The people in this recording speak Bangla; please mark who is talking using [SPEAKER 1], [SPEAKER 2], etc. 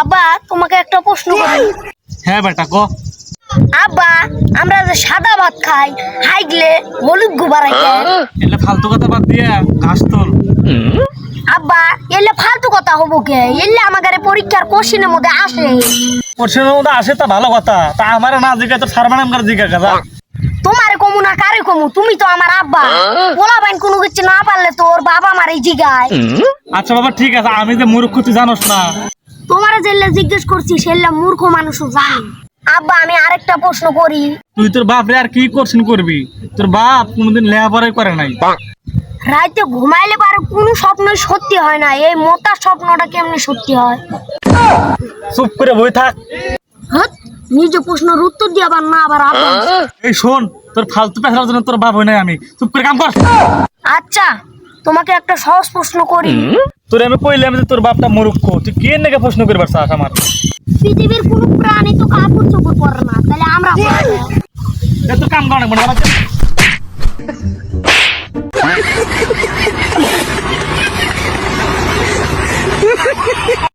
[SPEAKER 1] আব্বা তোমাকে একটা প্রশ্ন করি।
[SPEAKER 2] হ্যাঁ বেটা কো।
[SPEAKER 1] আব্বা আমরা যে সাদা ভাত খাই হাইগলে হলুদ গোবর
[SPEAKER 2] এলে ফালতু কথা বাদ দিয়া ঘাস তোল।
[SPEAKER 1] আব্বা এলে ফালতু কথা হবো কে? এলে আমাদের পরীক্ষার কোশ্চেনের মধ্যে আসে।
[SPEAKER 2] কোশ্চেনের মধ্যে আসে তা ভালো কথা, তা আমার না জিজ্ঞাসা তোর সার ম্যাডাম করে জিজ্ঞাসা যা।
[SPEAKER 1] তোমারে কমু না কারে কমু? তুমি তো আমার আব্বা। বলা বাইন কোনো কিছু না পারলে তোর বাবা মারে জিগায়।
[SPEAKER 2] আচ্ছা বাবা ঠিক আছে, আমি যে মূর্খ তুই জানোস না।
[SPEAKER 1] তোমারে যেলে জিজ্ঞেস করছি সেলে মূর্খ মানুষও জানে। আব্বা আমি আরেকটা প্রশ্ন করি।
[SPEAKER 2] তুই তোর বাপ রে আর কি কোশ্চেন করবি? তোর বাপ কোনোদিন লেখাপড়াই করে নাই।
[SPEAKER 1] রাইতে ঘুমাইলে পারে কোনো স্বপ্নই সত্যি হয় না, এই মোটা স্বপ্নটা কেমনে সত্যি হয়?
[SPEAKER 2] চুপ করে বই থাক।
[SPEAKER 1] হ্যাঁ নিজে প্রশ্নের উত্তর দিয়ে আবার না আবার আব্বা।
[SPEAKER 2] এই শোন, তোর ফালতু পেছার জন্য তোর বাপ হয় নাই আমি। চুপ করে কাম কর।
[SPEAKER 1] আচ্ছা তোমাকে একটা সহজ প্রশ্ন করি।
[SPEAKER 2] তোর আমি কইলাম যে তোর বাপটা মূর্খ, তুই কে নাকি প্রশ্ন করবার চাস আমার?
[SPEAKER 1] পৃথিবীর কোনো প্রাণী তো কাপড় চোপড় পরে না, তাহলে আমরা পরবো?
[SPEAKER 2] তোর কাম কর না